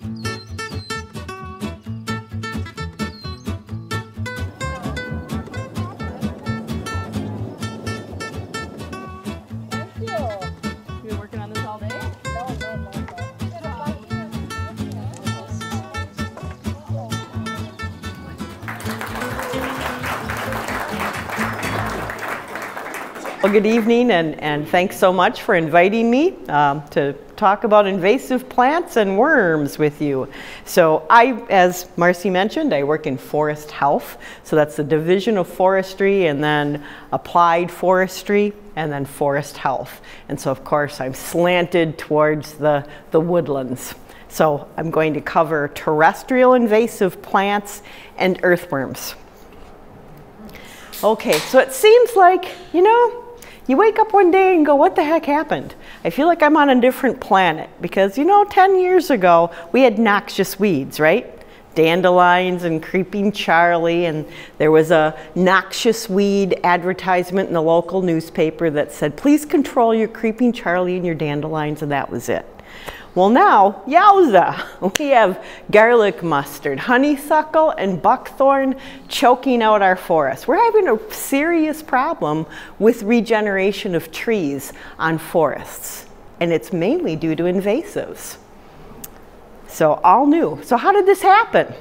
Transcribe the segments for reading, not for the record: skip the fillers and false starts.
Well, good evening, and thanks so much for inviting me to talk about invasive plants and worms with you. So as Marcy mentioned, I work in forest health. So that's the division of forestry, and then applied forestry, and then forest health. And so of course I'm slanted towards the woodlands. So I'm going to cover terrestrial invasive plants and earthworms. Okay, so it seems like, you know, you wake up one day and go, what the heck happened? I feel like I'm on a different planet because, you know, 10 years ago, we had noxious weeds, right? Dandelions and creeping Charlie, and there was a noxious weed advertisement in the local newspaper that said, please control your creeping Charlie and your dandelions, and that was it. Well now, yowza, we have garlic mustard, honeysuckle, and buckthorn choking out our forests. We're having a serious problem with regeneration of trees on forests, and it's mainly due to invasives. So all new. So how did this happen?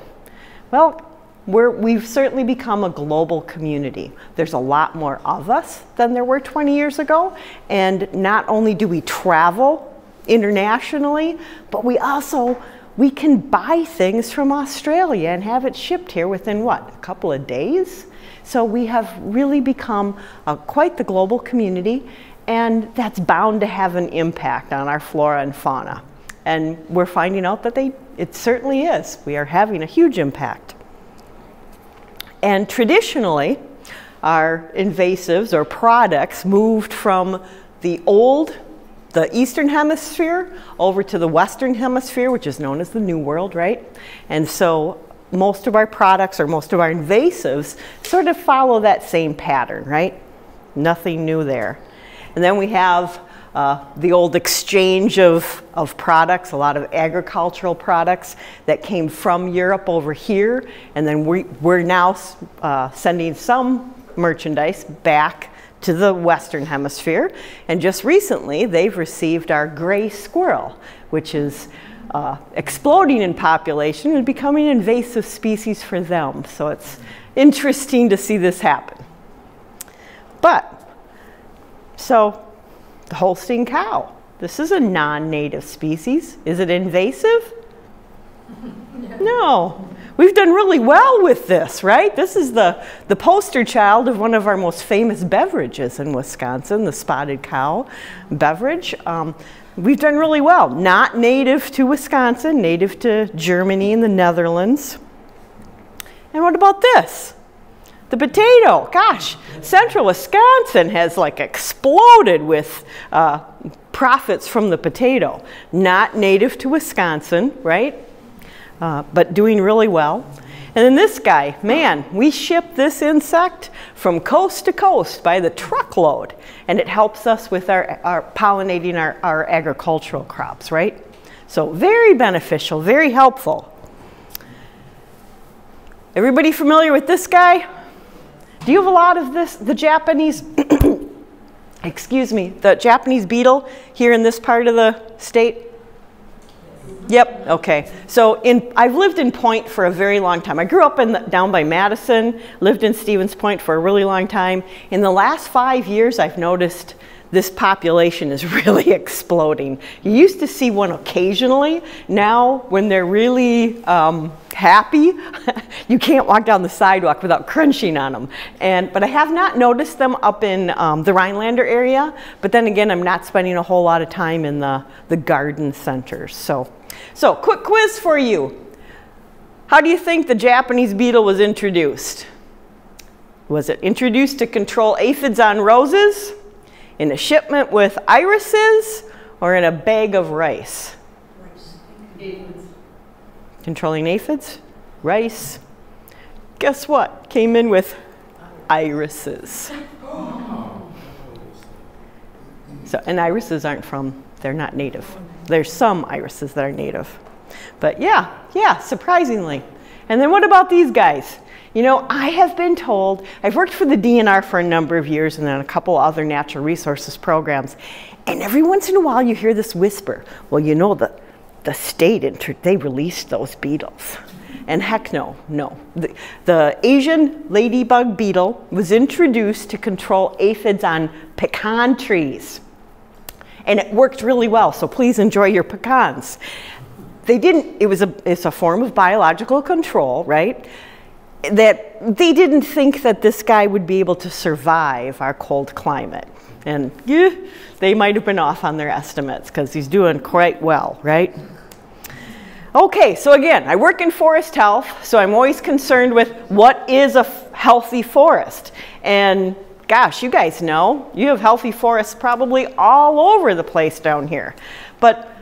Well, we've certainly become a global community. There's a lot more of us than there were 20 years ago, and not only do we travel internationally, but we can buy things from Australia and have it shipped here within what, a couple of days? So we have really become quite the global community, and that's bound to have an impact on our flora and fauna. And we're finding out that it certainly is. We are having a huge impact. And traditionally, our invasives or products moved from the Eastern Hemisphere over to the Western Hemisphere, which is known as the New World, right? And so most of our products or most of our invasives sort of follow that same pattern, right? Nothing new there. And then we have the old exchange of products, a lot of agricultural products that came from Europe over here, and then we're now sending some merchandise back to the Western Hemisphere, and just recently they've received our gray squirrel, which is exploding in population and becoming an invasive species for them. So it's interesting to see this happen. So the Holstein cow, this is a non-native species. Is it invasive? No. We've done really well with this, right? This is the poster child of one of our most famous beverages in Wisconsin, the spotted cow beverage. We've done really well. Not native to Wisconsin, native to Germany and the Netherlands. And what about this? The potato. Gosh, central Wisconsin has like exploded with profits from the potato. Not native to Wisconsin, right? But doing really well. And then this guy, man, we ship this insect from coast to coast by the truckload, and it helps us with our pollinating our agricultural crops, right? So very beneficial, very helpful. Everybody familiar with this guy? Do you have a lot of this, the Japanese, excuse me, the Japanese beetle here in this part of the state? Yep, okay. So I've lived in Point for a very long time. I grew up down by Madison, lived in Stevens Point for a really long time. In the last 5 years, I've noticed this population is really exploding. You used to see one occasionally. Now, when they're really happy, you can't walk down the sidewalk without crunching on them. But I have not noticed them up in the Rhinelander area. But then again, I'm not spending a whole lot of time in the garden centers. So quick quiz for you. How do you think the Japanese beetle was introduced? Was it introduced to control aphids on roses, in a shipment with irises, or in a bag of rice? Aphids. Controlling aphids? Rice. Guess what? Came in with irises. So, and irises aren't they're not native. There's some irises that are native. But yeah, surprisingly. And then what about these guys? You know, I have been told, I've worked for the DNR for a number of years and then a couple other natural resources programs, and every once in a while you hear this whisper, well, you know, the state, they released those beetles. And heck no. The Asian ladybug beetle was introduced to control aphids on pecan trees. And it worked really well, so please enjoy your pecans. It's a form of biological control, right? That they didn't think that this guy would be able to survive our cold climate. And yeah, they might have been off on their estimates because he's doing quite well, right? Okay, so again, I work in forest health, so I'm always concerned with what is a healthy forest. And gosh, you guys know, you have healthy forests probably all over the place down here. But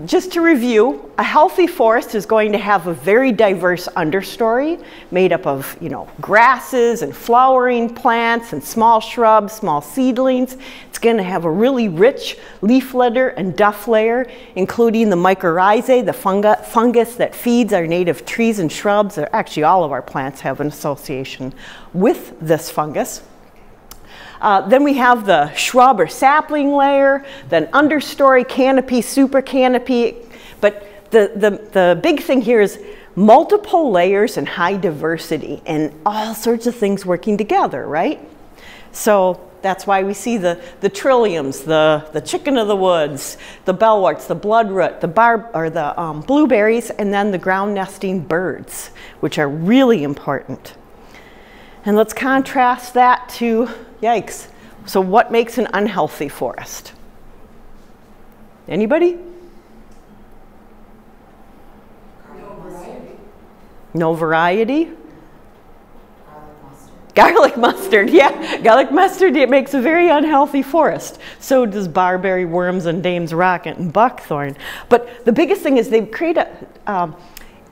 just to review, a healthy forest is going to have a very diverse understory made up of, you know, grasses and flowering plants and small shrubs, small seedlings. It's going to have a really rich leaf litter and duff layer, including the mycorrhizae, the fungus that feeds our native trees and shrubs. Actually, all of our plants have an association with this fungus. Then we have the shrub or sapling layer, then understory, canopy, super canopy. But the big thing here is multiple layers and high diversity and all sorts of things working together, right? So that's why we see the trilliums, the chicken of the woods, the bellworts, the bloodroot, the blueberries, and then the ground nesting birds, which are really important. And let's contrast that to, yikes, so what makes an unhealthy forest? Anybody? No variety? Garlic mustard, yeah. Garlic mustard, it makes a very unhealthy forest. So does barberry, worms, and Dame's rocket and buckthorn. But the biggest thing is they create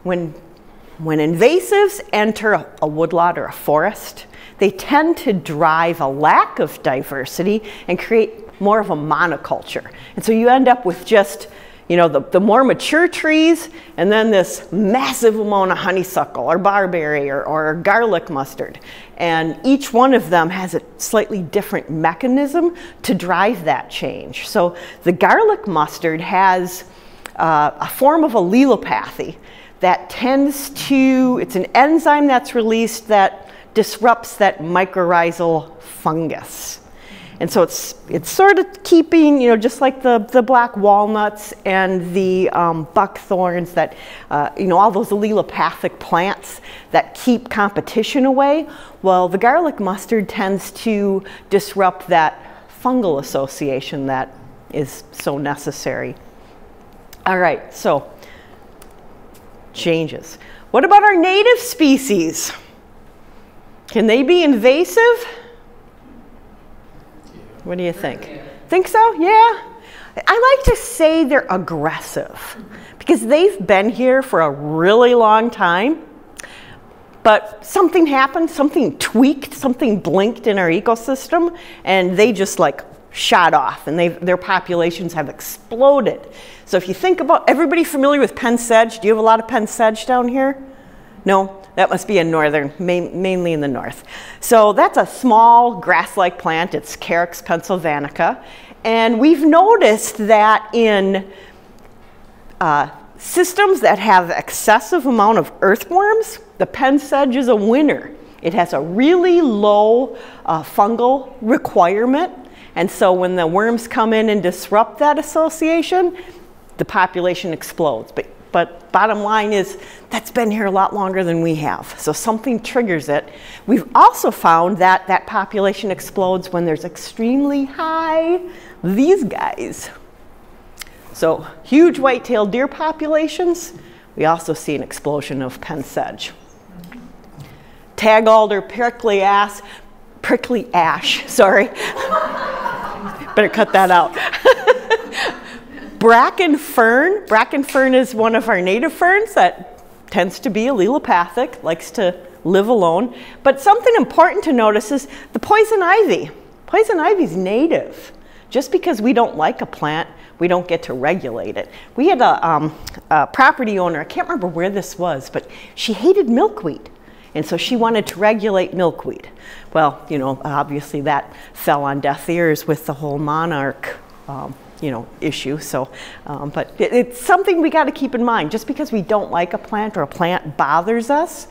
when invasives enter a woodlot or a forest, they tend to drive a lack of diversity and create more of a monoculture. And so you end up with just, you know, the more mature trees and then this massive amount of honeysuckle or barberry or garlic mustard. And each one of them has a slightly different mechanism to drive that change. So the garlic mustard has a form of allelopathy that tends to, it's an enzyme that's released that disrupts that mycorrhizal fungus. And so it's sort of keeping, you know, just like the black walnuts and the buckthorns that, you know, all those allelopathic plants that keep competition away. Well, the garlic mustard tends to disrupt that fungal association that is so necessary. All right, so changes. What about our native species? Can they be invasive? What do you think? Yeah. Think so? Yeah. I like to say they're aggressive because they've been here for a really long time, but something happened, something tweaked, something blinked in our ecosystem, and they just like shot off, and their populations have exploded. So if you think about, everybody familiar with Penn sedge? Do you have a lot of Penn sedge down here? No? That must be in northern, mainly in the north. So that's a small grass-like plant. It's Carex pennsylvanica. And we've noticed that in systems that have excessive amount of earthworms, the Penn sedge is a winner. It has a really low fungal requirement. And so when the worms come in and disrupt that association, the population explodes. But bottom line is, that's been here a lot longer than we have. So something triggers it. We've also found that that population explodes when there's extremely high, these guys. So huge white-tailed deer populations, we also see an explosion of Penn sedge. Tag alder, prickly ash, sorry. Better cut that out. Bracken fern. Bracken fern is one of our native ferns that tends to be allelopathic, likes to live alone. But something important to notice is the poison ivy. Poison ivy is native. just because we don't like a plant, we don't get to regulate it. We had a property owner, I can't remember where this was, but she hated milkweed. And so she wanted to regulate milkweed. Well, you know, obviously that fell on deaf ears with the whole monarch, you know, issue. So, but it's something we got to keep in mind. Just because we don't like a plant or a plant bothers us,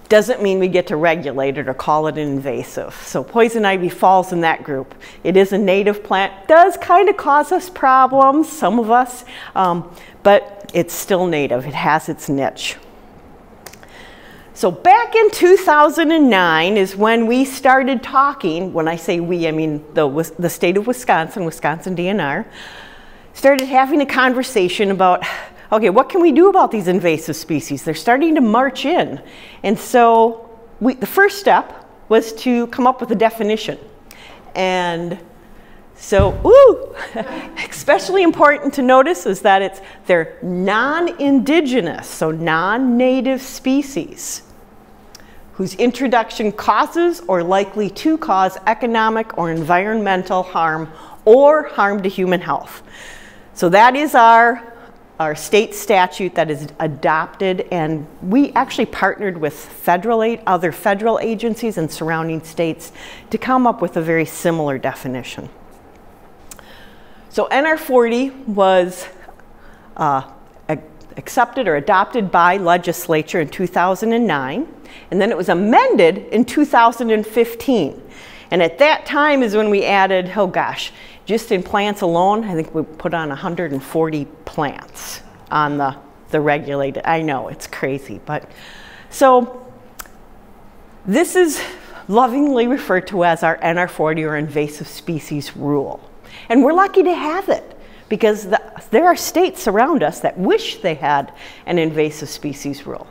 doesn't mean we get to regulate it or call it invasive. So poison ivy falls in that group. It is a native plant, does kind of cause us problems, some of us, but it's still native. It has its niche. So back in 2009 is when we started talking. When I say we, I mean the state of Wisconsin, Wisconsin DNR, started having a conversation about, okay, what can we do about these invasive species? They're starting to march in. And so the first step was to come up with a definition. And so, especially important to notice is that they're non-indigenous, so non-native species, whose introduction causes or likely to cause economic or environmental harm or harm to human health. So that is our state statute that is adopted, and we actually partnered with other federal agencies and surrounding states to come up with a very similar definition. So NR40 was accepted or adopted by legislature in 2009, and then it was amended in 2015. And at that time is when we added, oh gosh, just in plants alone, I think we put on 140 plants on the regulated. I know, it's crazy, but so this is lovingly referred to as our NR40 or invasive species rule. And we're lucky to have it because there are states around us that wish they had an invasive species rule.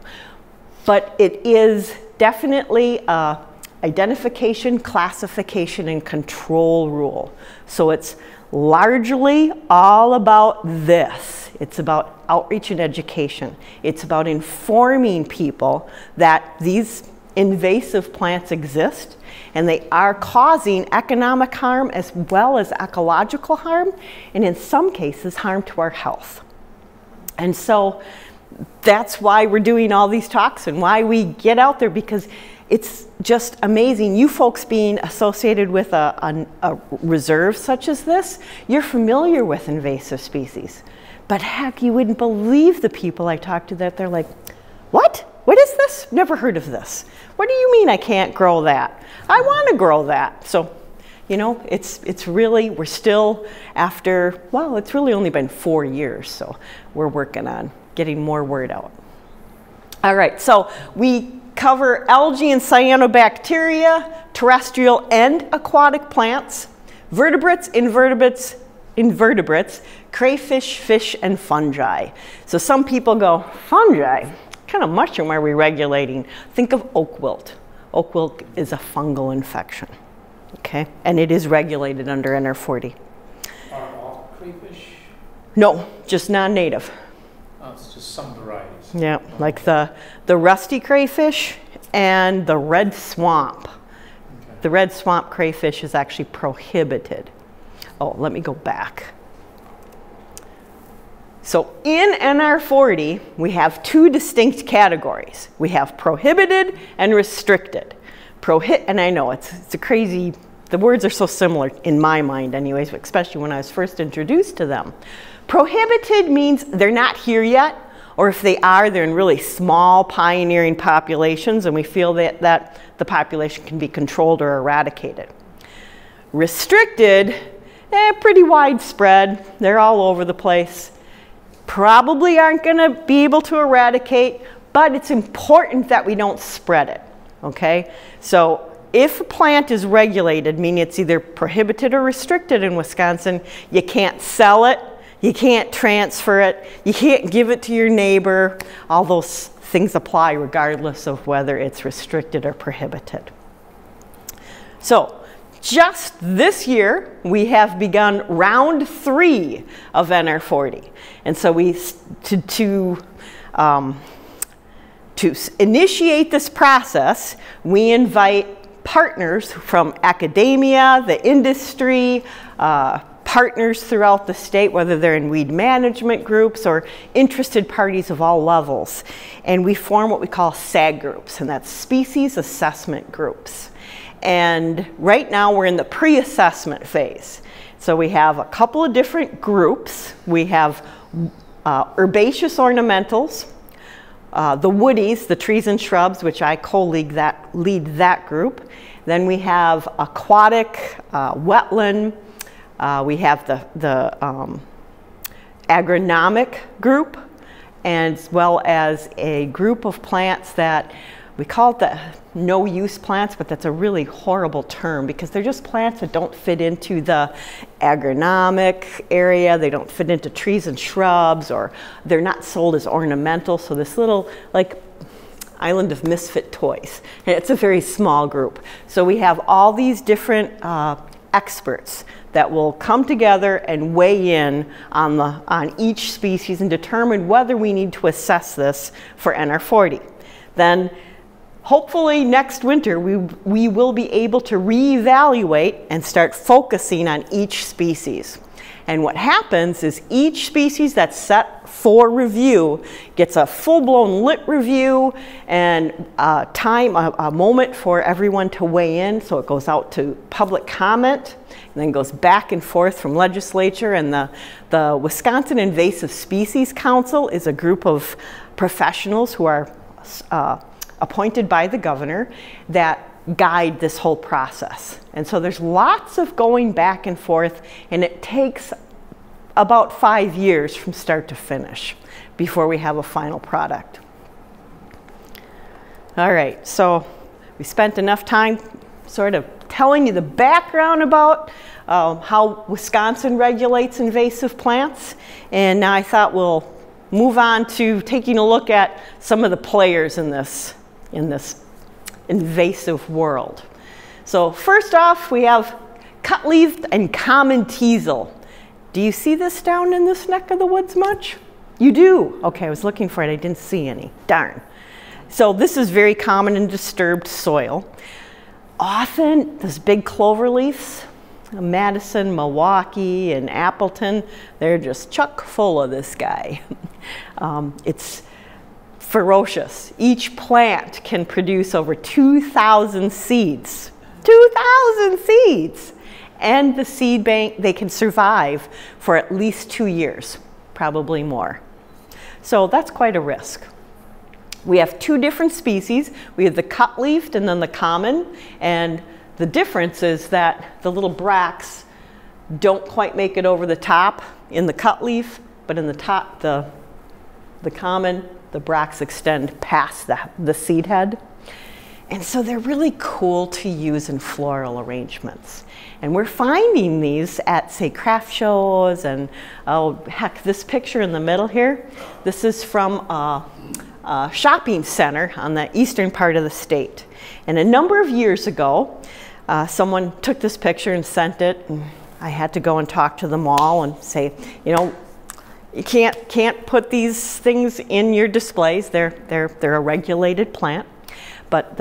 But it is definitely a identification, classification, and control rule. So it's largely all about this. It's about outreach and education. It's about informing people that these invasive plants exist and they are causing economic harm as well as ecological harm, and in some cases harm to our health. And so that's why we're doing all these talks and why we get out there, because it's just amazing. You folks being associated with a reserve such as this, you're familiar with invasive species. But heck, you wouldn't believe the people I talk to that they're like, what? What is this? Never heard of this. What do you mean I can't grow that? I want to grow that. So, you know, it's really, we're still after, well, it's really only been 4 years, so we're working on getting more word out. All right, so we cover algae and cyanobacteria, terrestrial and aquatic plants, vertebrates, invertebrates, crayfish, fish, and fungi. So some people go, fungi? What kind of mushroom are we regulating? Think of oak wilt. Oak wilt is a fungal infection, okay? And it is regulated under NR40. Are all crayfish? No, just non-native. Oh, it's just some varieties. Yeah, like the rusty crayfish and the red swamp. Okay. The red swamp crayfish is actually prohibited. Oh, let me go back. So in NR40, we have two distinct categories. We have prohibited and restricted. And I know it's a crazy, the words are so similar in my mind anyways, especially when I was first introduced to them. Prohibited means they're not here yet, or if they are, they're in really small pioneering populations, and we feel that the population can be controlled or eradicated. Restricted, pretty widespread. They're all over the place. Probably aren't going to be able to eradicate, but it's important that we don't spread it, okay? So if a plant is regulated, meaning it's either prohibited or restricted in Wisconsin, you can't sell it, you can't transfer it, you can't give it to your neighbor. All those things apply regardless of whether it's restricted or prohibited. So just this year, we have begun round 3 of NR40. And so to initiate this process, we invite partners from academia, the industry, partners throughout the state, whether they're in weed management groups or interested parties of all levels. And we form what we call SAG groups, and that's species assessment groups. And right now we're in the pre-assessment phase. So we have a couple of different groups. We have herbaceous ornamentals, the woodies, the trees and shrubs, which I co-lead that group. Then we have aquatic, wetland. We have the agronomic group, as well as a group of plants that we call it the no-use plants, but that's a really horrible term because they're just plants that don't fit into the agronomic area. They don't fit into trees and shrubs, or they're not sold as ornamental. So this little, like, island of misfit toys. And it's a very small group. So we have all these different experts that will come together and weigh in on each species and determine whether we need to assess this for NR40. Then hopefully next winter we will be able to reevaluate and start focusing on each species. And what happens is each species that's set for review gets a full-blown lit review and a moment for everyone to weigh in. So it goes out to public comment and then goes back and forth from legislature. And the Wisconsin Invasive Species Council is a group of professionals who are appointed by the governor that guide this whole process. And so there's lots of going back and forth, and it takes about 5 years from start to finish before we have a final product. All right, so we spent enough time sort of telling you the background about how Wisconsin regulates invasive plants, and now I thought we'll move on to taking a look at some of the players in this invasive world. So first off, we have cut-leaved and common teasel. Do you see this down in this neck of the woods much? You do? Okay, I was looking for it. I didn't see any. Darn. So this is very common in disturbed soil. Often, those big clover leaves, Madison, Milwaukee, and Appleton, they're just chock full of this guy. It's ferocious. Each plant can produce over 2,000 seeds. 2,000 seeds! And the seed bank, they can survive for at least 2 years, probably more. So that's quite a risk. We have two different species. We have the cut-leaved and then the common. And the difference is that the little bracts don't quite make it over the top in the cut-leaf, but in the top, the common, the bracts extend past the seed head. And so they're really cool to use in floral arrangements. And we're finding these at, say, craft shows, and oh, heck, this picture in the middle here, this is from a shopping center on the eastern part of the state. And a number of years ago, someone took this picture and sent it, and I had to go and talk to them all and say, you know, you can't put these things in your displays. They're a regulated plant. But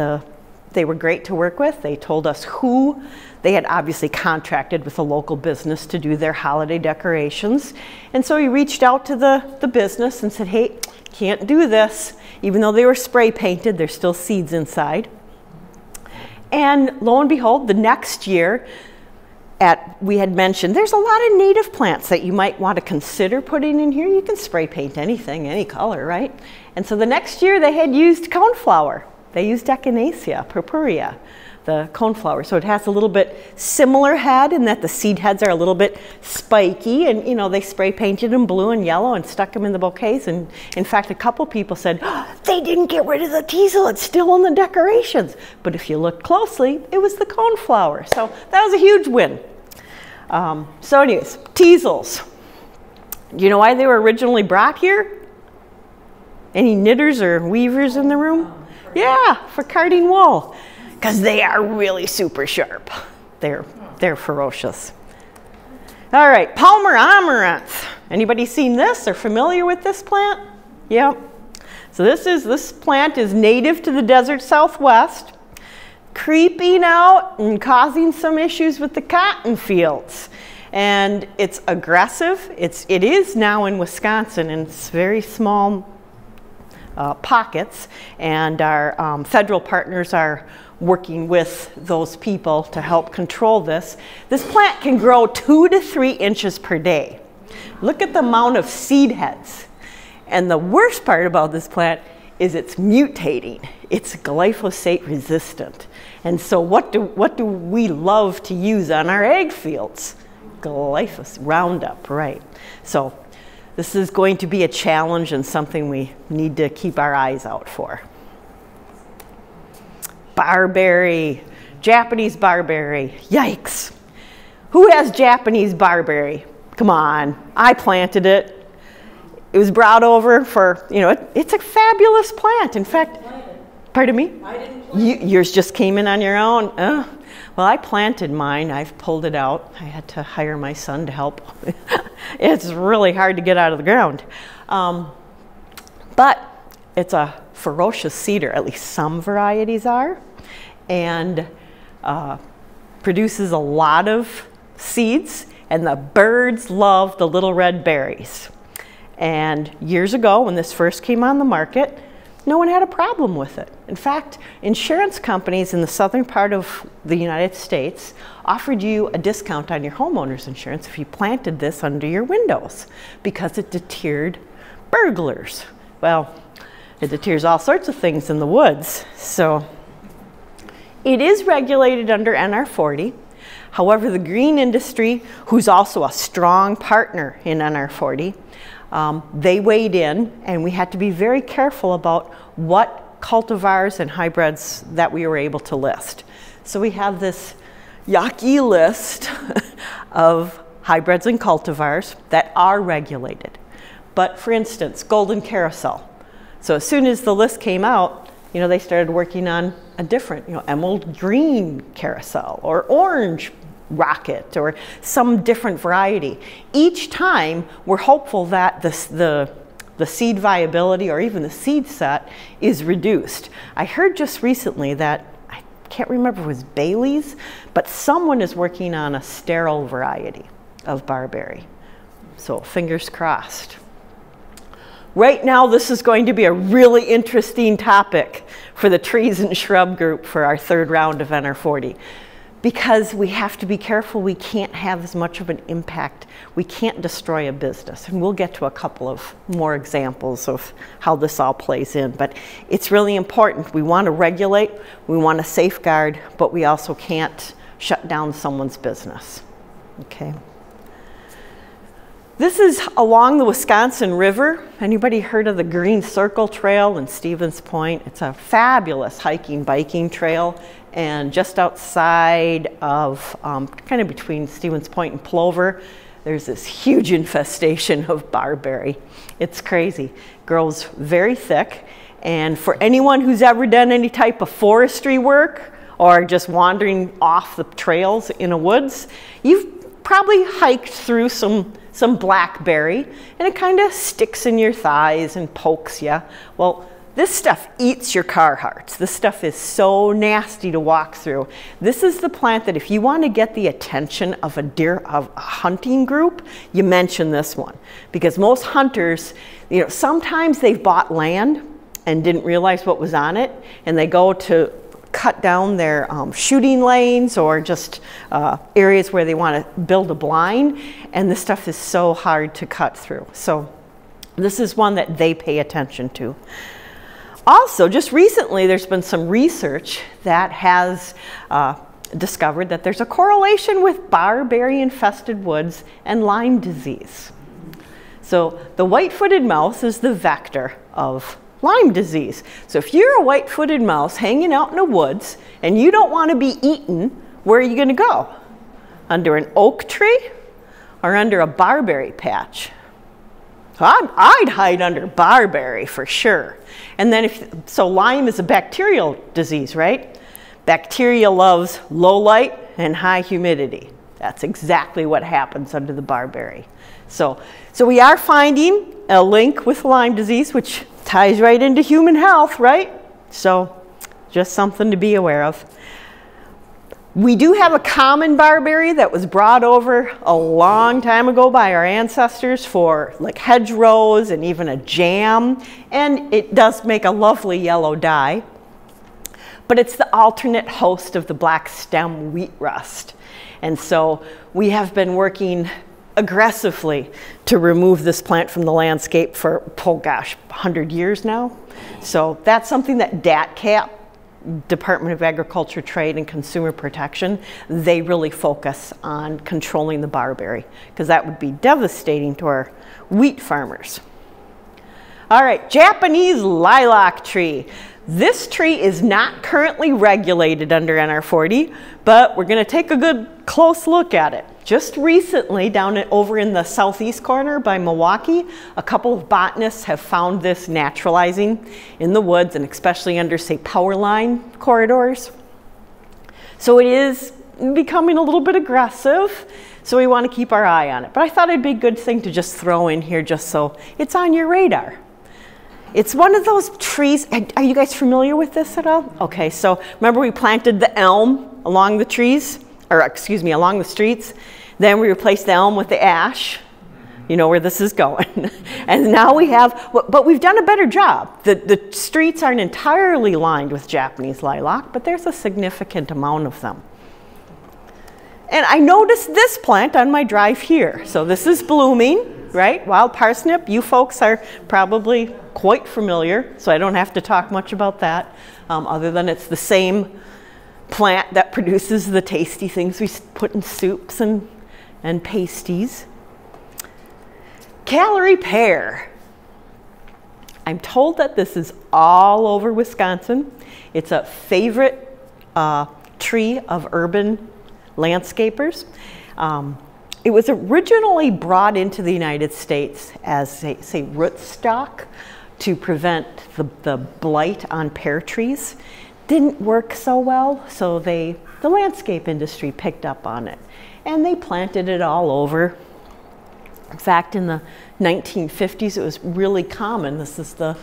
they were great to work with. They told us who they had obviously contracted with a local business to do their holiday decorations. And so we reached out to the business and said, hey, can't do this. Even though they were spray painted, there's still seeds inside. And lo and behold, the next year, we had mentioned there's a lot of native plants that you might want to consider putting in here. You can spray paint anything, any color, right? And so the next year they had used coneflower. They used Echinacea purpurea, the coneflower. So it has a little bit similar head in that the seed heads are a little bit spiky, and you know, they spray painted them blue and yellow and stuck them in the bouquets. And in fact, a couple people said, oh, they didn't get rid of the teasel, it's still in the decorations. But if you look closely, it was the coneflower. So that was a huge win. So anyways, teasels. Do you know why they were originally brought here? Any knitters or weavers in the room? Yeah, for carding wool, because they are really super sharp. They're ferocious. All right, Palmer amaranth. Anybody seen this or familiar with this plant? Yep. So this plant is native to the desert Southwest, creeping out and causing some issues with the cotton fields. and it's aggressive. It is now in Wisconsin, and it's very small pockets, and our federal partners are working with those people to help control this. This plant can grow 2 to 3 inches per day. Look at the amount of seed heads. And the worst part about this plant is it's mutating. It's glyphosate resistant. And so what do we love to use on our ag fields? Glyphosate, Roundup, right. So this is going to be a challenge and something we need to keep our eyes out for. Barbary, Japanese barberry, yikes. Who has Japanese barberry? Come on, I planted it. It was brought over for, you know, it's a fabulous plant. In fact, pardon me? I didn't plant it. Yours just came in on your own? Well, I planted mine. I've pulled it out. I had to hire my son to help. It's really hard to get out of the ground. But it's a ferocious cedar, at least some varieties are, and produces a lot of seeds, and the birds love the little red berries. And years ago, when this first came on the market, no one had a problem with it. In fact, insurance companies in the southern part of the United States offered you a discount on your homeowner's insurance if you planted this under your windows because it deterred burglars. Well, it deters all sorts of things in the woods. So it is regulated under NR40. However, the green industry, who's also a strong partner in NR40, they weighed in, and we had to be very careful about what cultivars and hybrids that we were able to list. So we have this yucky list of hybrids and cultivars that are regulated. But for instance, golden carousel. So as soon as the list came out, you know, they started working on a different, you know, emerald green carousel or orange rocket or some different variety. Each time we're hopeful that the seed viability or even the seed set is reduced. I heard just recently that, I can't remember if it was Bailey's, but someone is working on a sterile variety of barberry. So fingers crossed. Right now, this is going to be a really interesting topic for the trees and shrub group for our third round of NR40. Because we have to be careful, we can't have as much of an impact. We can't destroy a business. And we'll get to a couple of more examples of how this all plays in. But it's really important. We want to regulate, we want to safeguard, but we also can't shut down someone's business. Okay. This is along the Wisconsin River. Anybody heard of the Green Circle Trail in Stevens Point? It's a fabulous hiking, biking trail. And just outside of, kind of between Stevens Point and Plover, there's this huge infestation of barberry. It's crazy. It grows very thick. And for anyone who's ever done any type of forestry work or just wandering off the trails in the woods, you've probably hiked through some blackberry, and it kind of sticks in your thighs and pokes you. Well, this stuff eats your Carhartts. This stuff is so nasty to walk through. This is the plant that if you want to get the attention of a hunting group, you mention this one. Because most hunters, you know, sometimes they've bought land and didn't realize what was on it, and they go to cut down their shooting lanes or just areas where they want to build a blind, and this stuff is so hard to cut through. So this is one that they pay attention to. Also, just recently, there's been some research that has discovered that there's a correlation with barberry-infested woods and Lyme disease. So the white-footed mouse is the vector of Lyme disease. So if you're a white-footed mouse hanging out in the woods and you don't want to be eaten, where are you going to go? Under an oak tree or under a barberry patch? I'd hide under barberry for sure. And then so Lyme is a bacterial disease, right? Bacteria loves low light and high humidity. That's exactly what happens under the barberry. So we are finding a link with Lyme disease, which ties right into human health, right? So just something to be aware of. We do have a common barberry that was brought over a long time ago by our ancestors for like hedgerows and even a jam, and it does make a lovely yellow dye. But it's the alternate host of the black stem wheat rust. And so we have been working aggressively to remove this plant from the landscape for, oh gosh, 100 years now. So that's something that DATCAP, Department of Agriculture, Trade, and Consumer Protection, they really focus on controlling the barberry, because that would be devastating to our wheat farmers. All right, Japanese lilac tree. This tree is not currently regulated under NR40, but we're going to take a good close look at it. Just recently, over in the southeast corner by Milwaukee, a couple of botanists have found this naturalizing in the woods, and especially under, say, power line corridors. So it is becoming a little bit aggressive, so we want to keep our eye on it. But I thought it'd be a good thing to just throw in here just so it's on your radar. It's one of those trees. Are you guys familiar with this at all? Okay, so remember we planted the elm along the trees, or excuse me, along the streets. Then we replaced the elm with the ash. You know where this is going. And now we have, but we've done a better job. The streets aren't entirely lined with Japanese lilac, but there's a significant amount of them. And I noticed this plant on my drive here. So this is blooming, right? Wild parsnip, you folks are probably quite familiar, so I don't have to talk much about that, other than it's the same plant that produces the tasty things we put in soups and pasties. Calorie pear. I'm told that this is all over Wisconsin. It's a favorite tree of urban landscapers. It was originally brought into the United States as, say, rootstock to prevent the blight on pear trees. Didn't work so well, so the landscape industry picked up on it, and they planted it all over. In fact, in the 1950s, it was really common. This is the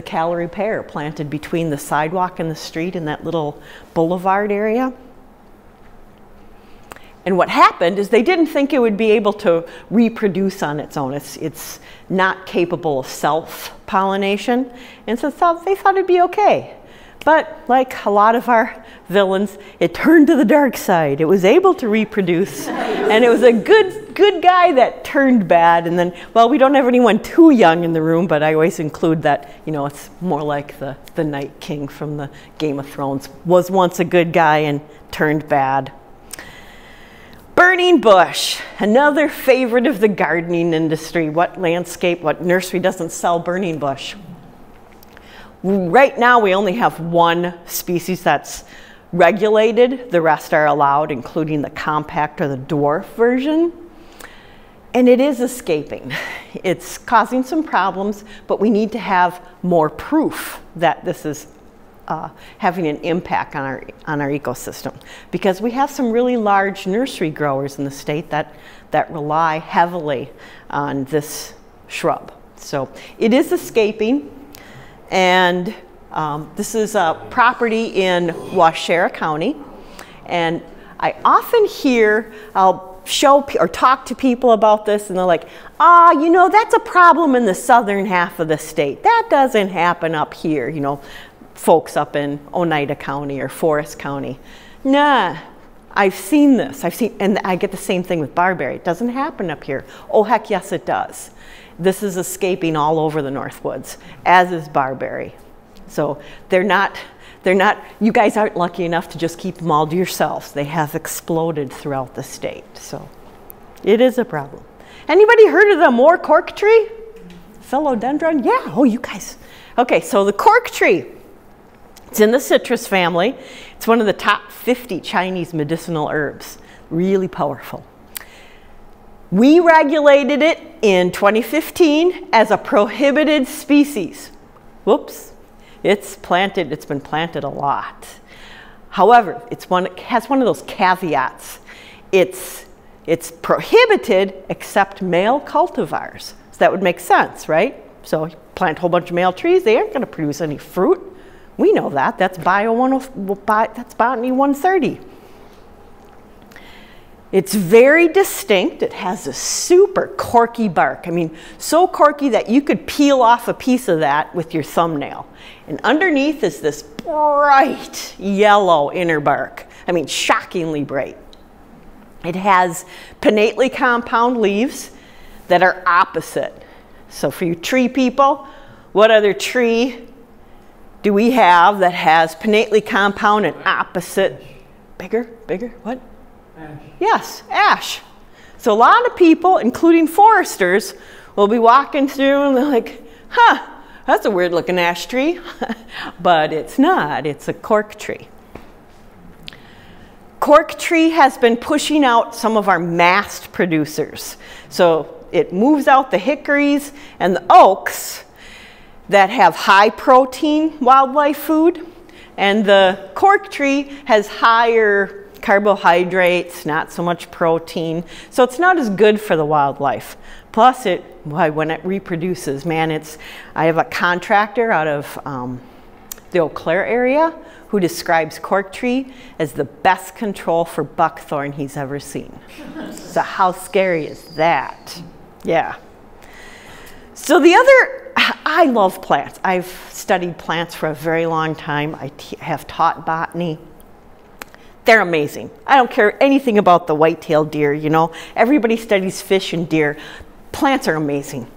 calorie pear planted between the sidewalk and the street in that little boulevard area. And what happened is they didn't think it would be able to reproduce on its own. It's not capable of self-pollination, and so they thought it'd be okay. But like a lot of our villains, it turned to the dark side. It was able to reproduce, and it was a good guy that turned bad. And then, well, we don't have anyone too young in the room, but I always include that, you know, it's more like the Night King from the Game of Thrones. Was once a good guy and turned bad. Burning bush, another favorite of the gardening industry. What landscape, what nursery doesn't sell burning bush? Right now we only have one species that's regulated. The rest are allowed, including the compact or the dwarf version. And it is escaping. It's causing some problems, but we need to have more proof that this is having an impact on our ecosystem, because we have some really large nursery growers in the state that rely heavily on this shrub. So it is escaping, and this is a property in Waushara County, and I often hear, I'll show or talk to people about this, and they're like, you know, that's a problem in the southern half of the state. That doesn't happen up here, you know, folks up in Oneida County or Forest County. Nah, I've seen this. And I get the same thing with barberry. It doesn't happen up here. Oh, heck yes, it does. This is escaping all over the Northwoods, as is barberry. So they're not, you guys aren't lucky enough to just keep them all to yourselves. They have exploded throughout the state. So it is a problem. Anybody heard of the Moor cork tree? Philodendron? Yeah, oh, you guys. Okay, so the cork tree. It's in the citrus family. It's one of the top 50 Chinese medicinal herbs. Really powerful. We regulated it in 2015 as a prohibited species. Whoops. It's been planted a lot. However, it has one of those caveats. It's prohibited except male cultivars. So that would make sense, right? So you plant a whole bunch of male trees, they aren't going to produce any fruit. We know that. That's Botany 130. It's very distinct. It has a super corky bark. I mean, so corky that you could peel off a piece of that with your thumbnail. And underneath is this bright yellow inner bark. I mean, shockingly bright. It has pinnately compound leaves that are opposite. So for you tree people, what other tree do we have that has pinnately compound and opposite? Bigger, what? Ash. Yes, ash. So a lot of people, including foresters, will be walking through and they're like, huh, that's a weird looking ash tree. But it's not, it's a cork tree. Cork tree has been pushing out some of our mast producers. So it moves out the hickories and the oaks that have high protein wildlife food. And the cork tree has higher carbohydrates, not so much protein. So it's not as good for the wildlife. Plus when it reproduces, man, I have a contractor out of the Eau Claire area who describes cork tree as the best control for buckthorn he's ever seen. So how scary is that? Yeah. So I love plants. I've studied plants for a very long time. I have taught botany. They're amazing. I don't care anything about the white-tailed deer, you know. Everybody studies fish and deer. Plants are amazing.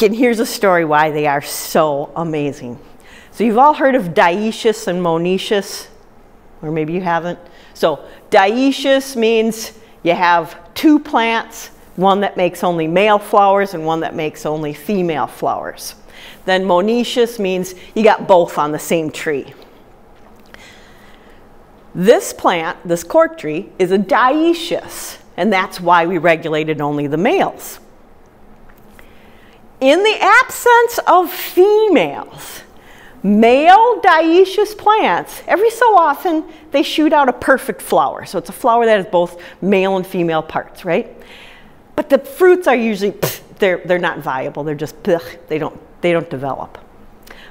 And here's a story why they are so amazing. So you've all heard of dioecious and monoecious, or maybe you haven't. So dioecious means you have two plants, one that makes only male flowers and one that makes only female flowers. Then monoecious means you got both on the same tree. This plant, this cork tree, is a dioecious, and that's why we regulated only the males. In the absence of females, male dioecious plants, every so often they shoot out a perfect flower. So it's a flower that has both male and female parts, right? But the fruits are usually, they're not viable. They're just, they don't develop.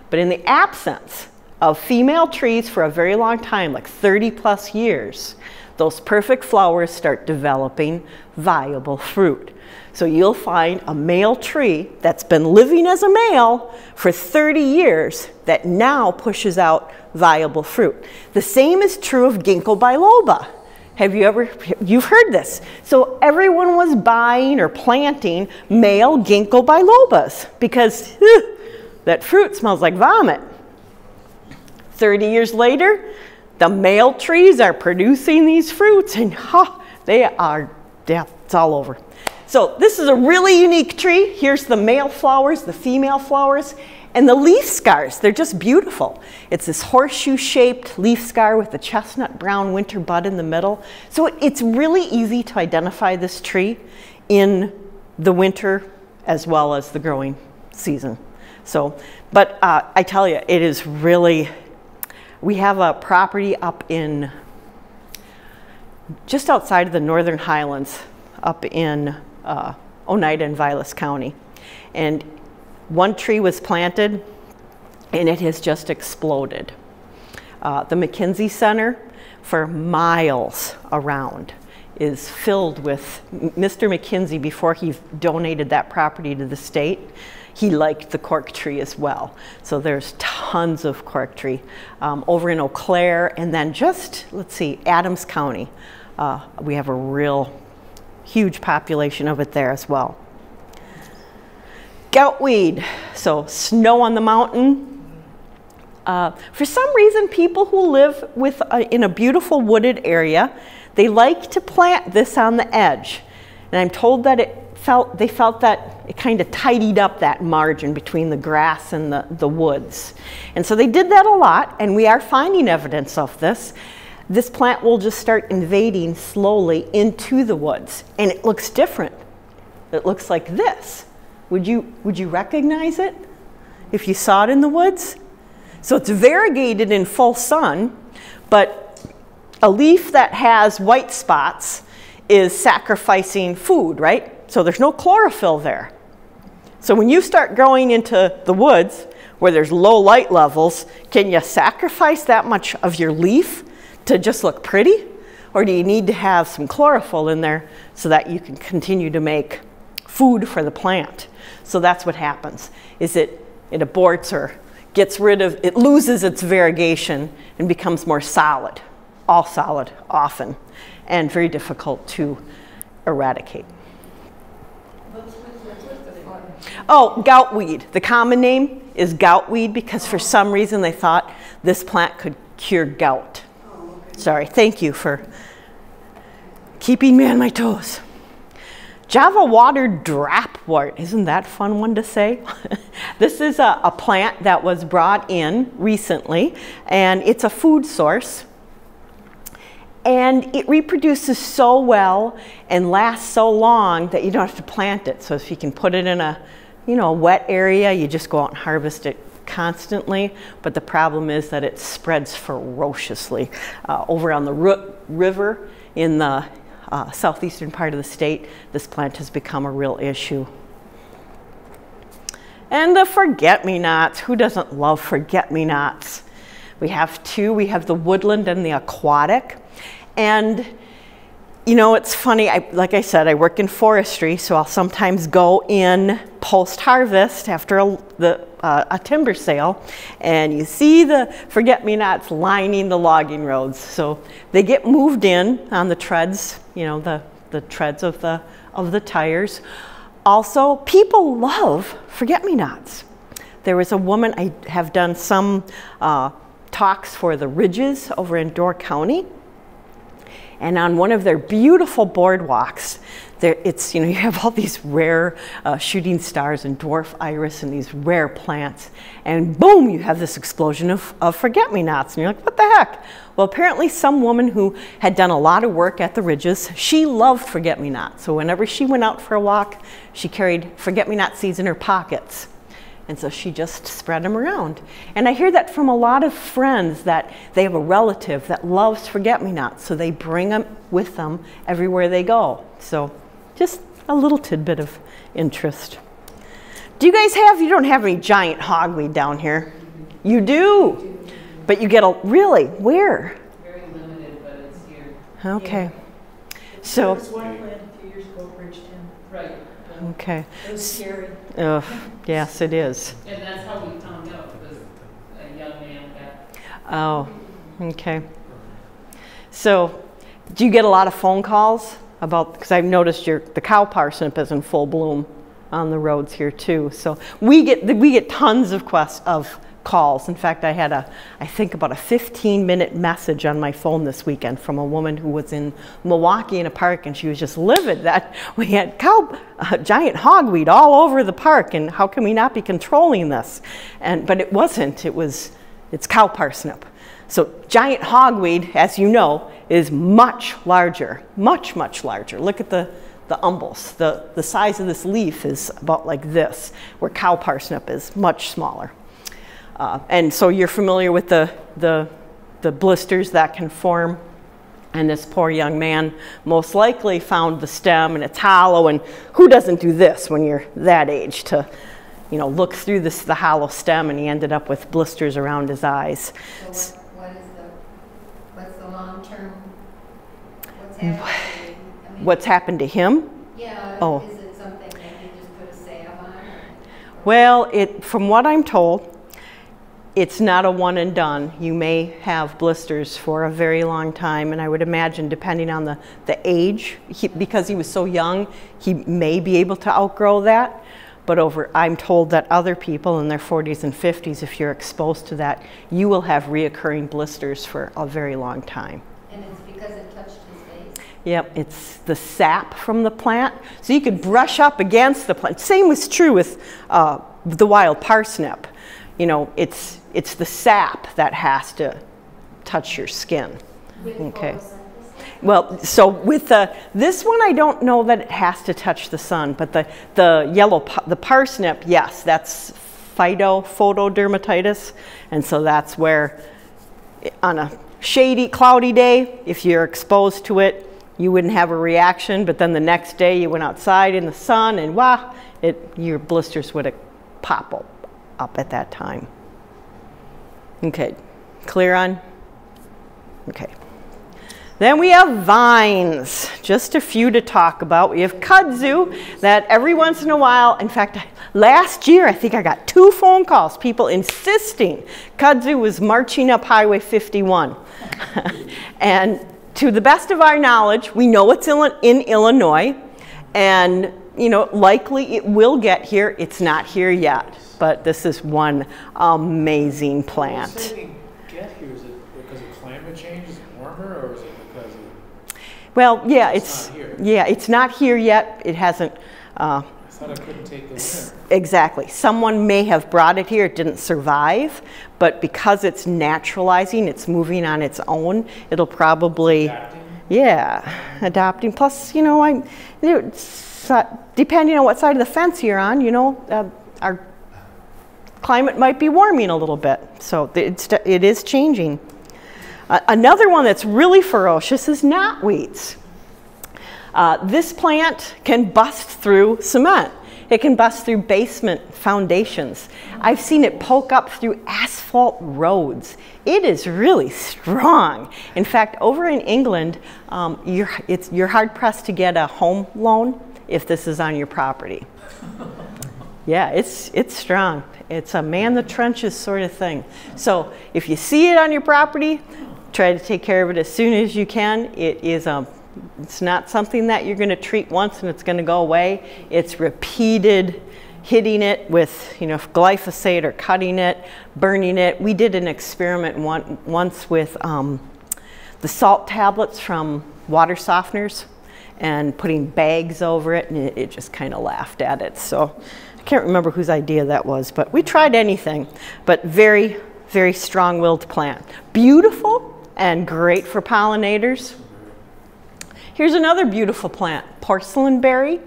But in the absence of female trees for a very long time, like 30+ years, those perfect flowers start developing viable fruit. So you'll find a male tree that's been living as a male for 30 years that now pushes out viable fruit. The same is true of ginkgo biloba. You've heard this. So everyone was buying or planting male ginkgo bilobas because that fruit smells like vomit. 30 years later, the male trees are producing these fruits and it's all over. So this is a really unique tree. Here's the male flowers, the female flowers, and the leaf scars. They're just beautiful. It's this horseshoe-shaped leaf scar with the chestnut brown winter bud in the middle. So it's really easy to identify this tree in the winter as well as the growing season. So, but I tell you, it is really, we have a property up in, just outside of the Northern Highlands, up in Oneida and Vilas County. And one tree was planted and it has just exploded. The McKinsey Center for miles around is filled with Mr. McKinsey. Before he donated that property to the state, he liked the cork tree as well. So there's tons of cork tree over in Eau Claire, and then just, let's see, Adams County. We have a real huge population of it there as well. Gout weed, so snow on the mountain. For some reason, people who live in a beautiful wooded area, they like to plant this on the edge. And I'm told that they felt that it kind of tidied up that margin between the grass and the woods. And so they did that a lot, and we are finding evidence of this. This plant will just start invading slowly into the woods, and it looks different. It looks like this. Would you recognize it if you saw it in the woods? So it's variegated in full sun, but a leaf that has white spots is sacrificing food, right? So there's no chlorophyll there. So when you start growing into the woods where there's low light levels, can you sacrifice that much of your leaf to just look pretty? or do you need to have some chlorophyll in there so that you can continue to make food for the plant? So that's what happens, is it aborts or gets rid of, it loses its variegation and becomes more solid, all solid often, and very difficult to eradicate. Oh, gout weed. The common name is gout weed because for some reason they thought this plant could cure gout. Sorry, thank you for keeping me on my toes. Java watered Dropwort, isn't that a fun one to say? This is a plant that was brought in recently, and it's a food source. And it reproduces so well and lasts so long that you don't have to plant it. So if you can put it in a, wet area, you just go out and harvest it constantly. But the problem is that it spreads ferociously. Over on the river in the southeastern part of the state, this plant has become a real issue. And the forget-me-nots. Who doesn't love forget-me-nots? We have two. We have the woodland and the aquatic. And it's funny, like I said, I work in forestry, so I'll sometimes go in post-harvest after a timber sale, and you see the forget-me-nots lining the logging roads. So they get moved in on the treads, the treads of the tires. Also, people love forget-me-nots. There was a woman, I have done some talks for the Ridges over in Door County. And on one of their beautiful boardwalks, you have all these rare shooting stars and dwarf iris and these rare plants. And boom, you have this explosion of forget-me-nots. And you're like, what the heck? Well, apparently some woman who had done a lot of work at the Ridges, she loved forget-me-nots. So whenever she went out for a walk, she carried forget-me-not seeds in her pockets. And so she just spread them around. And I hear that from a lot of friends that they have a relative that loves forget-me-nots, so they bring them with them everywhere they go. So just a little tidbit of interest. Do you guys you don't have any giant hogweed down here? You do? But you get really? Where? Very limited, but it's here. Okay. Yeah. So. There was one plant a few years ago, Bridgeton. Right. Okay. It was scary. Yes, it is. And that's how we found out, because a young man got. Oh, okay. So, do you get a lot of phone calls about, because I've noticed the cow parsnip is in full bloom on the roads here too. So we get tons of calls. In fact, I had I think about a 15-minute message on my phone this weekend from a woman who was in Milwaukee in a park, and she was just livid that we had giant hogweed all over the park, and how can we not be controlling this? But it wasn't. It's cow parsnip. So giant hogweed, as you know, is much larger, much, much larger. Look at the umbels. The size of this leaf is about like this, where cow parsnip is much smaller. And so you're familiar with the blisters that can form. And this poor young man most likely found the stem and it's hollow. And who doesn't do this when you're that age to, look through the hollow stem, and he ended up with blisters around his eyes. So what's the long term? What's happened to him? Yeah. Oh. Is it something that you just put a salve on? Well, from what I'm told, it's not a one and done. You may have blisters for a very long time, and I would imagine, depending on the age, because he was so young, he may be able to outgrow that. But I'm told that other people in their 40s and 50s, if you're exposed to that, you will have reoccurring blisters for a very long time. And it's because it touched his face? Yep, it's the sap from the plant. So you could brush up against the plant. Same was true with the wild parsnip. It's the sap that has to touch your skin. Okay. Well, so with this one, I don't know that it has to touch the sun, but the parsnip, yes, that's photodermatitis, and so that's where on a shady, cloudy day, if you're exposed to it, you wouldn't have a reaction, but then the next day you went outside in the sun and your blisters would pop up at that time. Okay, clear on? Okay. Then we have vines, just a few to talk about. We have kudzu that every once in a while, in fact, last year I think I got 2 phone calls, people insisting kudzu was marching up Highway 51. And to the best of our knowledge, we know it's in Illinois, and you know, likely it will get here. It's not here yet, but this is one amazing plant. When you say get here, is it because of climate change? Is it warmer, or is it because of... Well, yeah, it's not here yet. It hasn't. I thought I couldn't take the winter. Exactly. Someone may have brought it here. It didn't survive, but because it's naturalizing, it's moving on its own. It'll probably, adapting. Plus, you know, depending on what side of the fence you're on, you know, our climate might be warming a little bit. So it is changing. Another one that's really ferocious is knotweeds. This plant can bust through cement. It can bust through basement foundations. I've seen it poke up through asphalt roads. It is really strong. In fact, over in England, you're hard pressed to get a home loan if this is on your property. Yeah, it's strong. It's a man the trenches sort of thing. So if you see it on your property, try to take care of it as soon as you can. It's not something that you're going to treat once and it's going to go away. It's repeated hitting it with, you know, glyphosate or cutting it, burning it. We did an experiment once with the salt tablets from water softeners and putting bags over it, and it just kind of laughed at it. So I can't remember whose idea that was, but we tried anything. But very, very strong-willed plant. Beautiful and great for pollinators. Here's another beautiful plant, porcelain berry.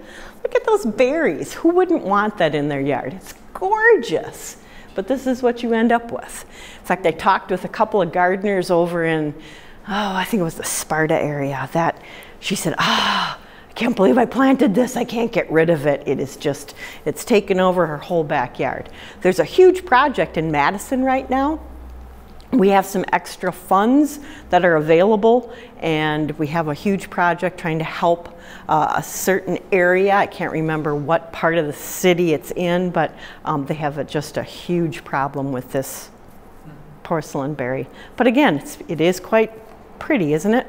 Look at those berries. Who wouldn't want that in their yard? It's gorgeous, but this is what you end up with. In fact, I talked with a couple of gardeners over in, I think it was the Sparta area, that she said, I can't believe I planted this. I can't get rid of it. It is just, it's taken over her whole backyard. There's a huge project in Madison right now. We have some extra funds that are available, and we have a huge project trying to help a certain area. I can't remember what part of the city it's in, but they have just a huge problem with this porcelain berry. But again, it is quite pretty, isn't it?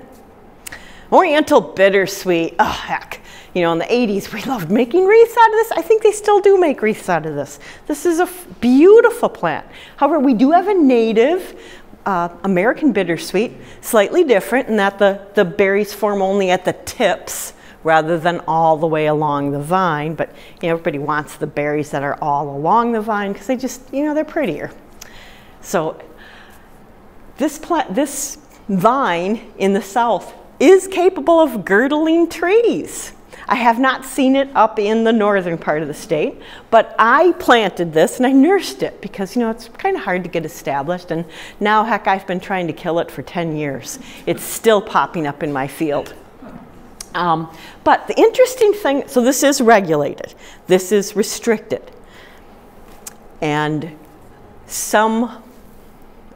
Oriental Bittersweet. Oh, heck. You know, in the 80s, we loved making wreaths out of this. I think they still do make wreaths out of this. This is a beautiful plant. However, we do have a native American bittersweet, slightly different in that the berries form only at the tips rather than all the way along the vine. But you know, everybody wants the berries that are all along the vine because they just, you know, they're prettier. So this vine in the south is capable of girdling trees. I have not seen it up in the northern part of the state, but I planted this and I nursed it because, you know, it's kind of hard to get established, and now, heck, I've been trying to kill it for 10 years. It's still popping up in my field. But the interesting thing, so this is regulated, this is restricted, and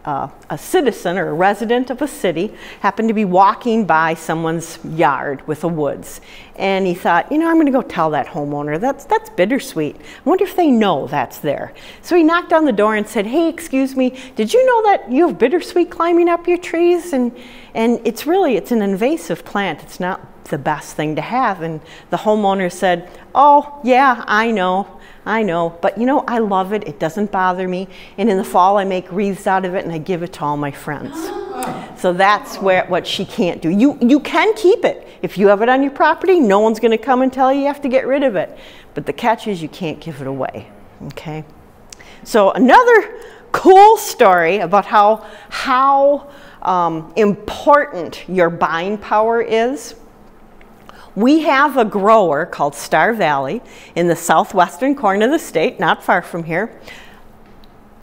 a citizen or a resident of a city happened to be walking by someone's yard with the woods, and he thought, you know, I'm going to go tell that homeowner that's bittersweet. I wonder if they know that's there. So he knocked on the door and said, hey, excuse me, did you know that you have bittersweet climbing up your trees? And it's an invasive plant. It's not the best thing to have. And the homeowner said, oh yeah, I know, but you know, I love it. It doesn't bother me. And in the fall, I make wreaths out of it and I give it to all my friends. So that's what she can't do. You can keep it. If you have it on your property, no one's going to come and tell you have to get rid of it. But the catch is you can't give it away. Okay. So another cool story about how important your buying power is. We have a grower called Star Valley in the southwestern corner of the state, not far from here.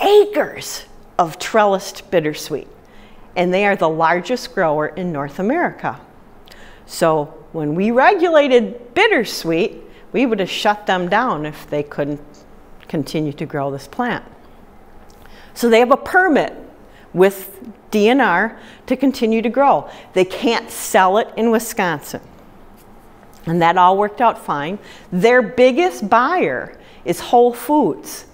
Acres of trellised bittersweet, and they are the largest grower in North America. So when we regulated bittersweet, we would have shut them down if they couldn't continue to grow this plant. So they have a permit with DNR to continue to grow. They can't sell it in Wisconsin. And that all worked out fine. Their biggest buyer is Whole Foods.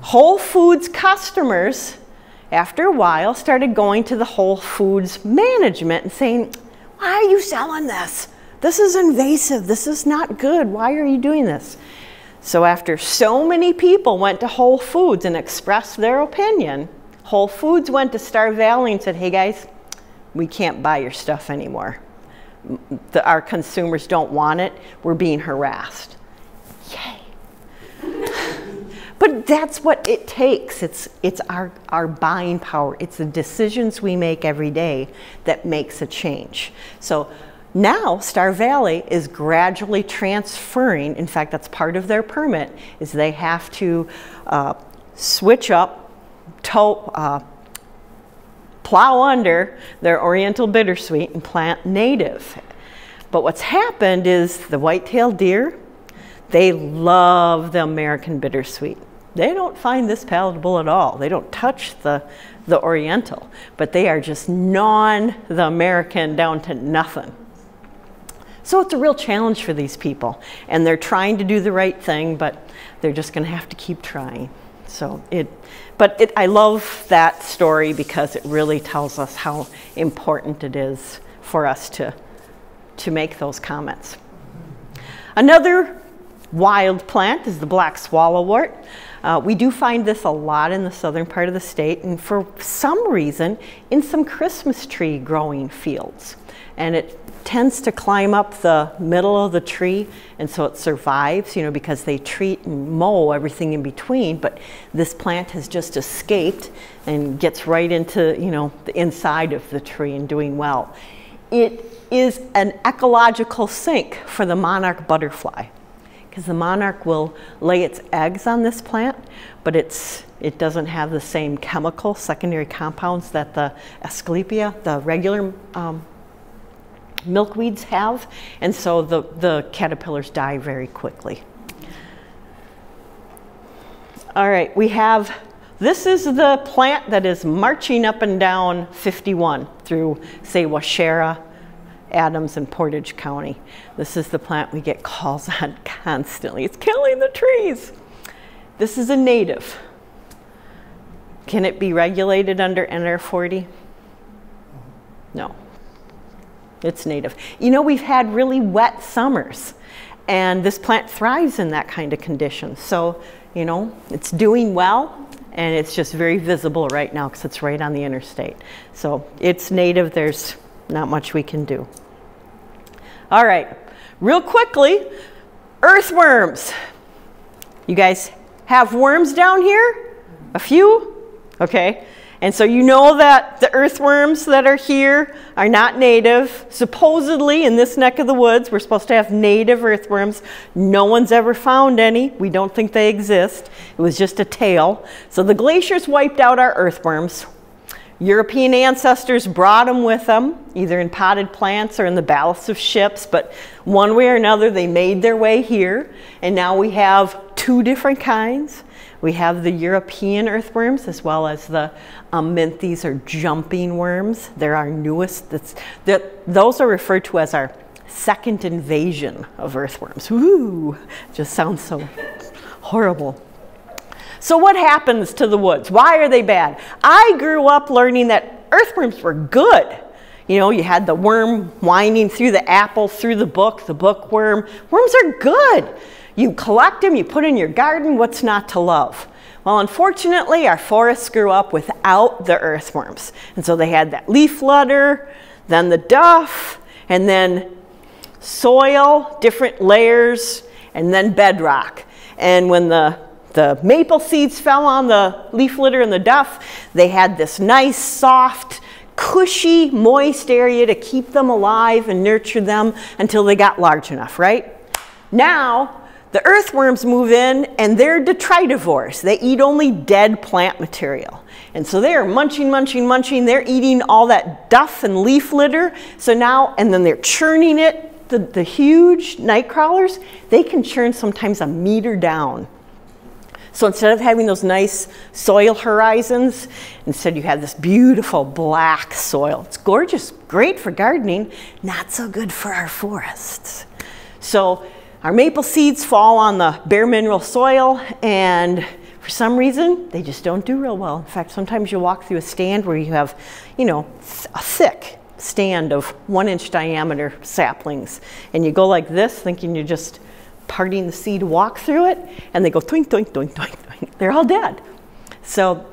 Whole Foods customers, after a while, started going to the Whole Foods management and saying, why are you selling this? This is invasive. This is not good. Why are you doing this? So after so many people went to Whole Foods and expressed their opinion, Whole Foods went to Star Valley and said, hey guys, we can't buy your stuff anymore. Our consumers don't want it. We're being harassed. Yay. But that's what it takes. It's our buying power. It's the decisions we make every day that makes a change. So now Star Valley is gradually transferring, in fact that's part of their permit, is they have to switch up, plow under their Oriental Bittersweet and plant native. But what's happened is the white-tailed deer, they love the American Bittersweet. They don't find this palatable at all. They don't touch the Oriental, but they are just gnawing the American down to nothing. So it's a real challenge for these people, and they're trying to do the right thing, but they're just going to have to keep trying. So I love that story because it really tells us how important it is for us to make those comments. Another wild plant is the black swallowwort. We do find this a lot in the southern part of the state, and for some reason in some Christmas tree growing fields. And it tends to climb up the middle of the tree, and so it survives, you know, because they treat and mow everything in between. But this plant has just escaped and gets right into, you know, the inside of the tree and doing well. It is an ecological sink for the monarch butterfly, because the monarch will lay its eggs on this plant, but it doesn't have the same chemical secondary compounds that the Asclepia, the regular milkweeds have, and so the caterpillars die very quickly. All right, this is the plant that is marching up and down 51 through, say, Waushara, Adams, and Portage County. This is the plant we get calls on constantly. It's killing the trees. This is a native. Can it be regulated under NR40? No. It's native. You know, we've had really wet summers, and this plant thrives in that kind of condition. So, you know, it's doing well, and it's just very visible right now because it's right on the interstate. So it's native. There's not much we can do. All right, real quickly, earthworms. You guys have worms down here? A few? Okay. And so you know that the earthworms that are here are not native. Supposedly in this neck of the woods, we're supposed to have native earthworms. No one's ever found any. We don't think they exist. It was just a tale. So the glaciers wiped out our earthworms. European ancestors brought them with them, either in potted plants or in the ballasts of ships, but one way or another they made their way here. And now we have two different kinds. We have the European earthworms as well as the These are jumping worms. They're our newest. Those are referred to as our second invasion of earthworms. Ooh, just sounds so horrible. So what happens to the woods? Why are they bad? I grew up learning that earthworms were good. You know, you had the worm winding through the apple, through the bookworm. Worms are good. You collect them, you put in your garden, what's not to love? Well, unfortunately, our forests grew up without the earthworms. And so they had that leaf litter, then the duff, and then soil, different layers, and then bedrock. And when the maple seeds fell on the leaf litter and the duff, they had this nice, soft, cushy, moist area to keep them alive and nurture them until they got large enough, right? Now, the earthworms move in and they're detritivores. They eat only dead plant material. And so they are munching, munching, munching. They're eating all that duff and leaf litter. So now, and then they're churning it. The huge night crawlers, they can churn sometimes a meter down. So instead of having those nice soil horizons, instead you have this beautiful black soil. It's gorgeous, great for gardening, not so good for our forests. So our maple seeds fall on the bare mineral soil, and for some reason, they just don't do real well. In fact, sometimes you walk through a stand where you have, you know, a thick stand of 1-inch diameter saplings, and you go like this thinking you're just parting the seed to walk through it, and they go doink, doink, doink, doink, doink. They're all dead. So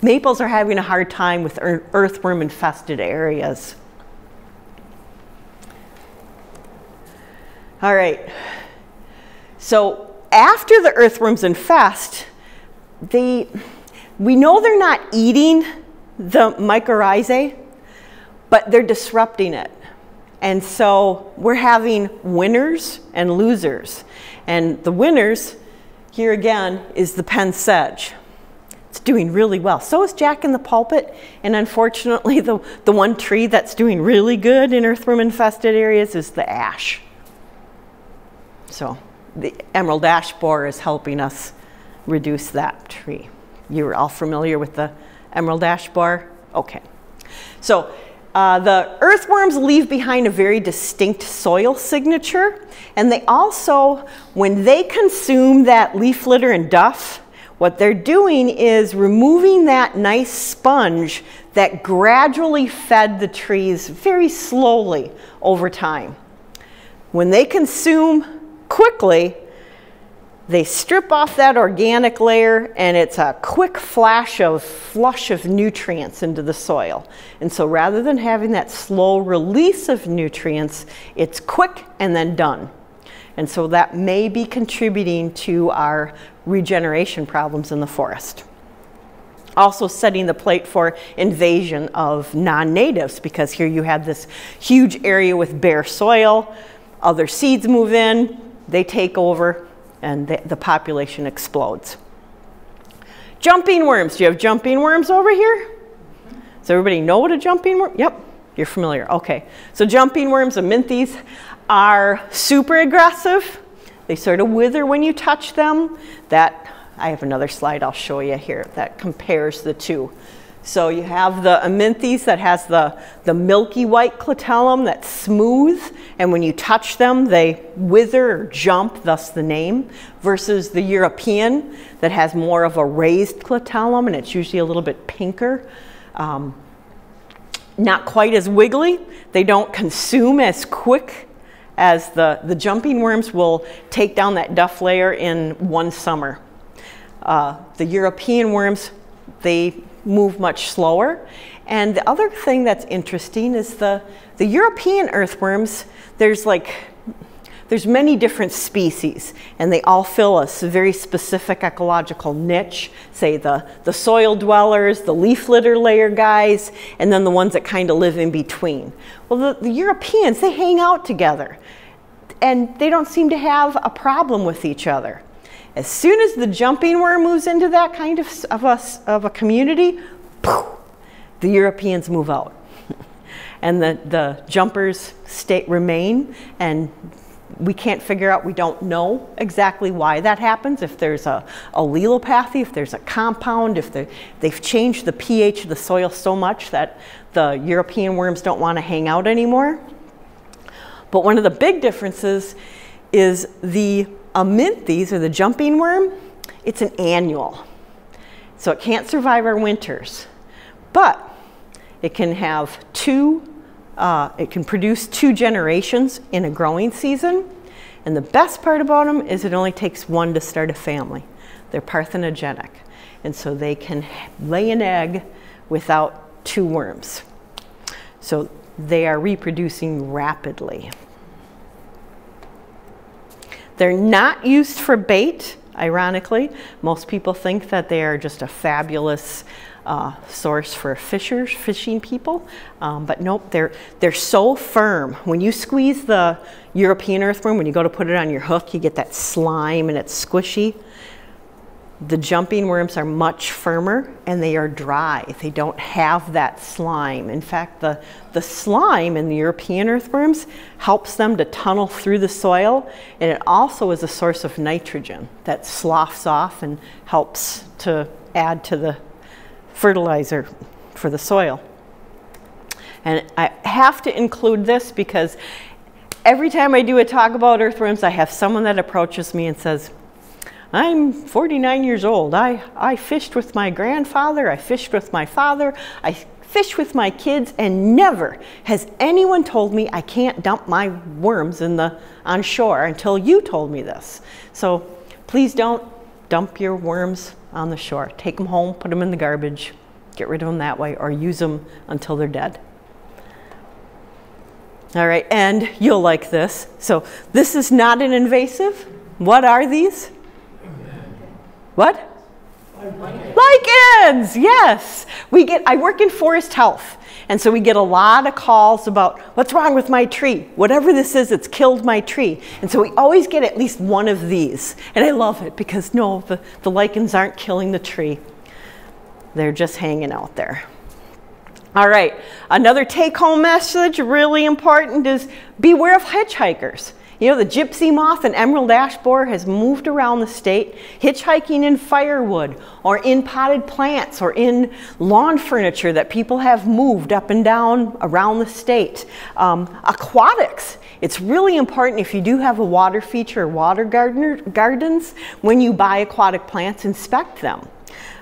maples are having a hard time with earthworm infested areas. All right, so after the earthworms infest, we know they're not eating the mycorrhizae, but they're disrupting it. And so we're having winners and losers. And the winners, here again, is the Penn sedge. It's doing really well. So is Jack in the Pulpit. And unfortunately, the one tree that's doing really good in earthworm infested areas is the ash. So the emerald ash borer is helping us reduce that tree. You're all familiar with the emerald ash borer? Okay. So the earthworms leave behind a very distinct soil signature, and they also, when they consume that leaf litter and duff, what they're doing is removing that nice sponge that gradually fed the trees very slowly over time. When they consume quickly, they strip off that organic layer, and it's a quick flush of nutrients into the soil. And so rather than having that slow release of nutrients, it's quick and then done. And so that may be contributing to our regeneration problems in the forest. Also setting the plate for invasion of non-natives, because here you have this huge area with bare soil, other seeds move in, they take over, and the population explodes. Jumping worms. Do you have jumping worms over here? Does everybody know what a jumping worm? Yep, you're familiar. Okay, so jumping worms, aminthes, are super aggressive. They sort of wither when you touch them. I have another slide I'll show you here that compares the two. So you have the aminthes that has the milky white clitellum that's smooth, and when you touch them, they wither or jump, thus the name, versus the European that has more of a raised clitellum, and it's usually a little bit pinker. Not quite as wiggly. They don't consume as quick as the jumping worms will take down that duff layer in one summer. The European worms, they move much slower. And the other thing that's interesting is the European earthworms, there's many different species, and they all fill a very specific ecological niche, say the soil dwellers, the leaf litter layer guys, and then the ones that kind of live in between. Well, the Europeans, they hang out together, and they don't seem to have a problem with each other. As soon as the jumping worm moves into that kind of a community, poof, the Europeans move out. And the jumpers remain, and we can't figure out, we don't know exactly why that happens, if there's a allelopathy, if there's a compound, if they've changed the pH of the soil so much that the European worms don't want to hang out anymore. But one of the big differences is the aminthes, or the jumping worm, it's an annual. So it can't survive our winters, but it can have it can produce 2 generations in a growing season. And the best part about them is it only takes 1 to start a family. They're parthenogenic. And so they can lay an egg without 2 worms. So they are reproducing rapidly. They're not used for bait, ironically. Most people think that they are just a fabulous source for fishing people, but nope, they're so firm. When you squeeze the European earthworm, when you go to put it on your hook, you get that slime and it's squishy. The jumping worms are much firmer and they are dry. They don't have that slime. In fact, the slime in the European earthworms helps them to tunnel through the soil, and it also is a source of nitrogen that sloughs off and helps to add to the fertilizer for the soil. And I have to include this because every time I do a talk about earthworms, I have someone that approaches me and says, I'm 49 years old. I fished with my grandfather, I fished with my father, I fished with my kids, and never has anyone told me I can't dump my worms on shore until you told me this. So please don't dump your worms on the shore. Take them home, put them in the garbage, get rid of them that way, or use them until they're dead. All right, and you'll like this. So this is not an invasive. What are these? What? Lichens, yes. I work in forest health, and so we get a lot of calls about what's wrong with my tree. Whatever this is, it's killed my tree. And so we always get at least one of these. And I love it because no, the lichens aren't killing the tree. They're just hanging out there. All right, another take-home message, really important, is beware of hitchhikers. You know, the gypsy moth and emerald ash borer has moved around the state, hitchhiking in firewood or in potted plants or in lawn furniture that people have moved up and down around the state. Aquatics. It's really important if you do have a water feature or water gardens, when you buy aquatic plants, inspect them.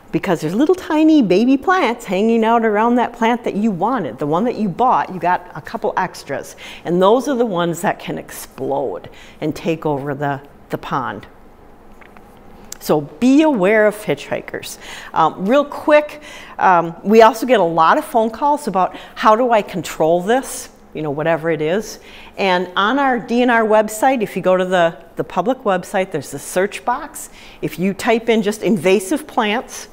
Because there's little tiny baby plants hanging out around that plant that you wanted. The one that you bought, you got a couple extras. And those are the ones that can explode and take over the pond. So be aware of hitchhikers. Real quick, we also get a lot of phone calls about how do I control this, you know, whatever it is. And on our DNR website, if you go to the public website, there's the search box. If you type in just invasive plants,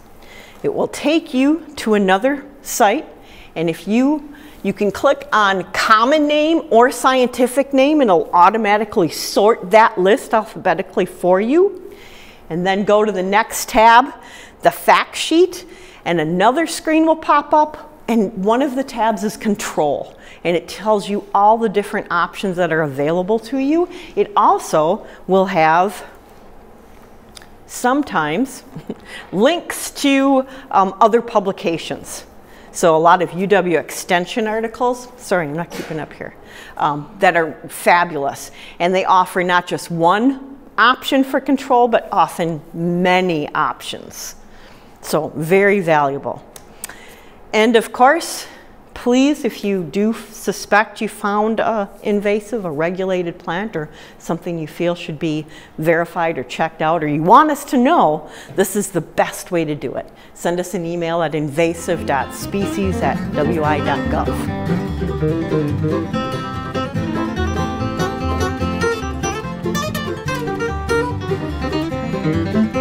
it will take you to another site, and if you can click on common name or scientific name, and it'll automatically sort that list alphabetically for you. And then go to the next tab, the fact sheet, and another screen will pop up, and one of the tabs is control, and it tells you all the different options that are available to you. It also will have sometimes links to other publications. So a lot of UW extension articles, sorry, I'm not keeping up here, that are fabulous. And they offer not just one option for control, but often many options. So very valuable. And of course, please, if you do suspect you found an invasive, a regulated plant, or something you feel should be verified or checked out, or you want us to know, this is the best way to do it. Send us an email at invasive.species@wi.gov.